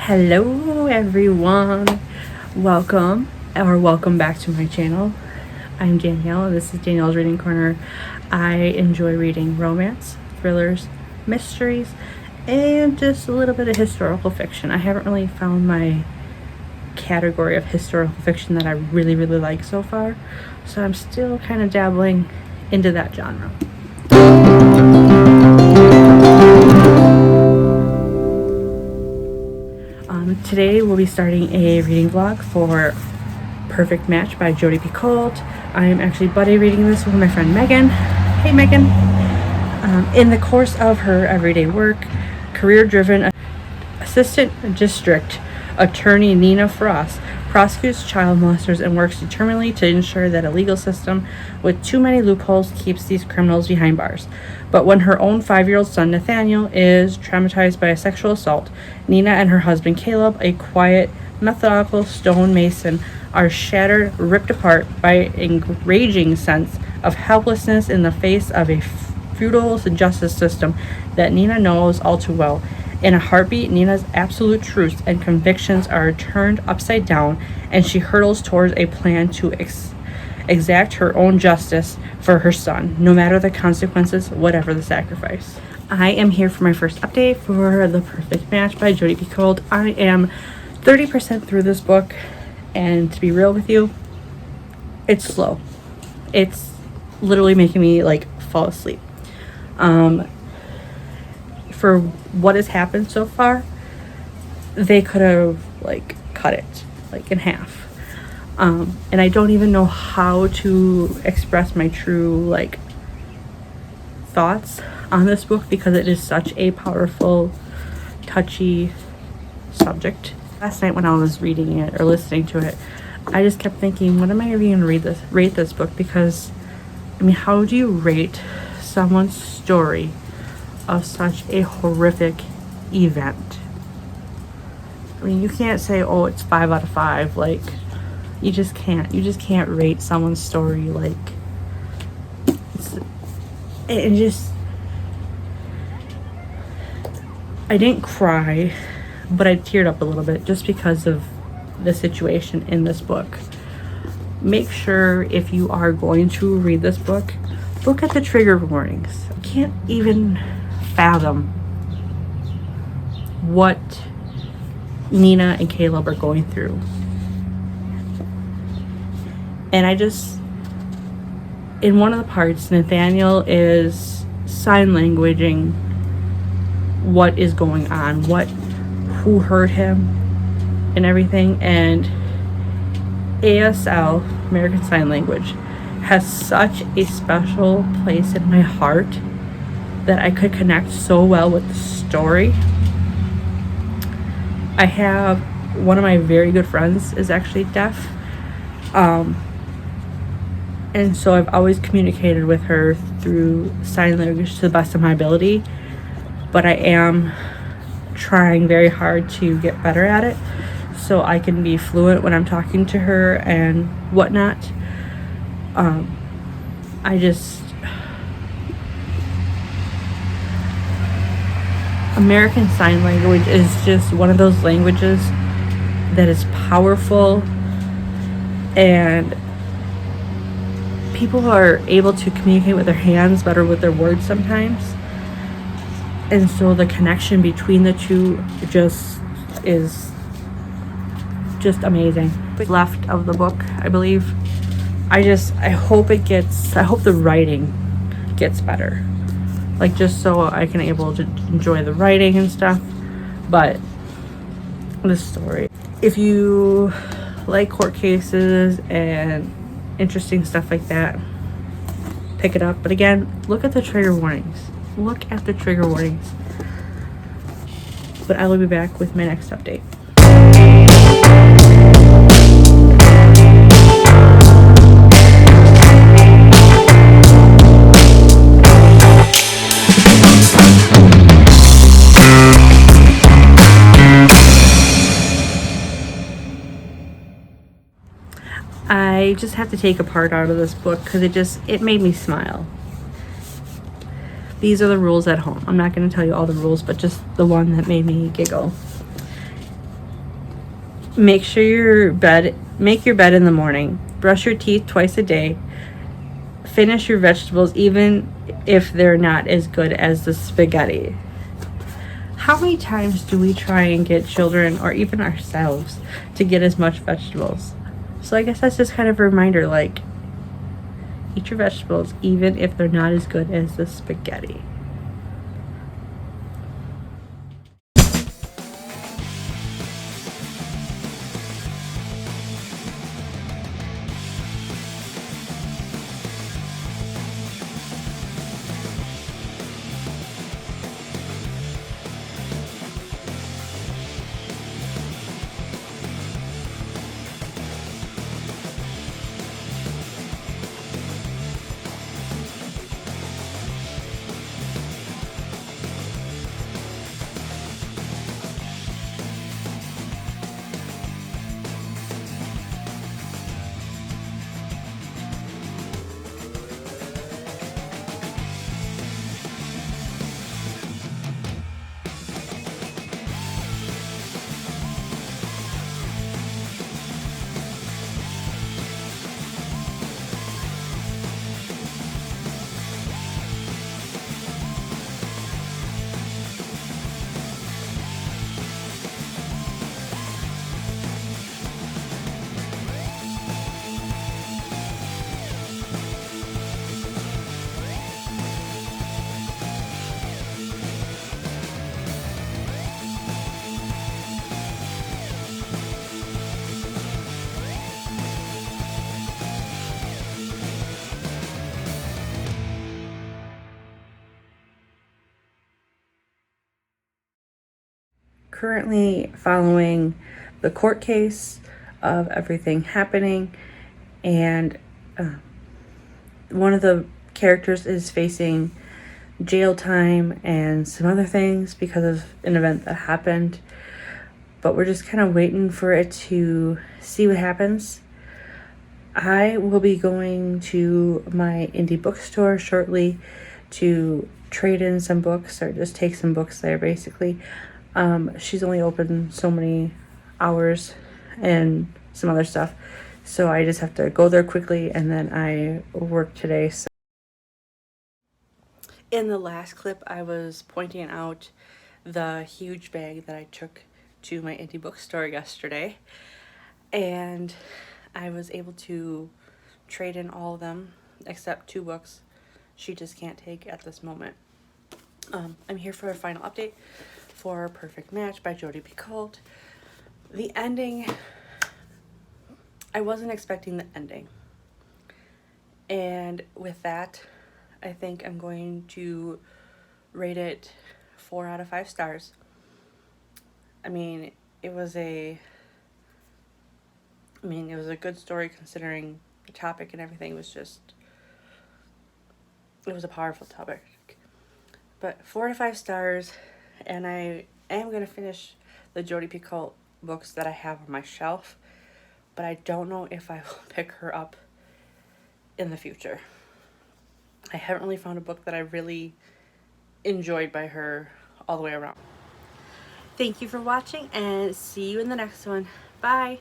Hello everyone, welcome back to my channel. I'm Danielle and this is Danielle's Reading Corner. I enjoy reading romance, thrillers, mysteries, and just a little bit of historical fiction. I haven't really found my category of historical fiction that I really like so far, so I'm still kind of dabbling into that genre. Today we'll be starting a reading vlog for Perfect Match by Jodi PIcoult. I am actually buddy reading this with my friend Megan. Hey Megan! In the course of her everyday work, career-driven Assistant District Attorney Nina Frost prosecutes child molesters and works determinedly to ensure that a legal system with too many loopholes keeps these criminals behind bars. But when her own 5-year-old son Nathaniel is traumatized by a sexual assault, Nina and her husband Caleb, a quiet, methodical stonemason, are shattered, ripped apart by an enraging sense of helplessness in the face of a futile justice system that Nina knows all too well. In a heartbeat, Nina's absolute truths and convictions are turned upside down, and she hurtles towards a plan to exact her own justice for her son, no matter the consequences, whatever the sacrifice. I am here for my first update for The Perfect Match by Jodi PIcoult. I am 30% through this book, and to be real with you, it's slow. It's literally making me fall asleep. For what has happened so far, they could have cut it in half. And I don't even know how to express my true thoughts on this book because it is such a powerful, touchy subject. Last night when I was reading it or listening to it, I just kept thinking, when am I ever going to rate this book? Because I mean, how do you rate someone's story of such a horrific event? I mean, you can't say, oh, it's 5 out of 5. You just can't rate someone's story I didn't cry, but I teared up a little bit just because of the situation in this book. Make sure if you are going to read this book, look at the trigger warnings. I can't even fathom what Nina and Caleb are going through. And in one of the parts, Nathaniel is sign languaging what is going on, who hurt him and everything. And ASL, American Sign Language, has such a special place in my heart that I could connect so well with the story. I have one of my very good friends is actually deaf. And so I've always communicated with her through sign language to the best of my ability. But I am trying very hard to get better at it so I can be fluent when I'm talking to her and whatnot. American Sign Language is just one of those languages that is powerful, and people are able to communicate with their hands better with their words sometimes. And so the connection between the two is just amazing. Left of the book, I believe. I hope the writing gets better. Just so I can able to enjoy the writing and stuff. But the story. If you like court cases and interesting stuff like that, pick it up. But again, look at the trigger warnings. Look at the trigger warnings. But I will be back with my next update. I just have to take a part out of this book because it made me smile. These are the rules at home. I'm not going to tell you all the rules, but just the one that made me giggle. make your bed in the morning, brush your teeth twice a day, finish your vegetables even if they're not as good as the spaghetti. How many times do we try and get children or even ourselves to get as much vegetables? So I guess that's just kind of a reminder, like, eat your vegetables even if they're not as good as the spaghetti. Currently following the court case of everything happening, and one of the characters is facing jail time and some other things because of an event that happened. But we're just kind of waiting for it to see what happens. I will be going to my indie bookstore shortly to trade in some books or just take some books there, basically. She's only open so many hours and some other stuff, so I just have to go there quickly, and then I work today. So in the last clip, I was pointing out the huge bag that I took to my indie bookstore yesterday, and I was able to trade in all of them except 2 books she just can't take at this moment. I'm here for a final update for Perfect Match by Jodi PIcoult. The ending, I wasn't expecting the ending. And with that, I think I'm going to rate it 4 out of 5 stars. I mean, it was a good story considering the topic and everything. It was a powerful topic. But 4 out of 5 stars, and I am going to finish the Jodi PIcoult books that I have on my shelf, but I don't know if I will pick her up in the future. I haven't really found a book that I really enjoyed by her all the way around. Thank you for watching, and see you in the next one. Bye!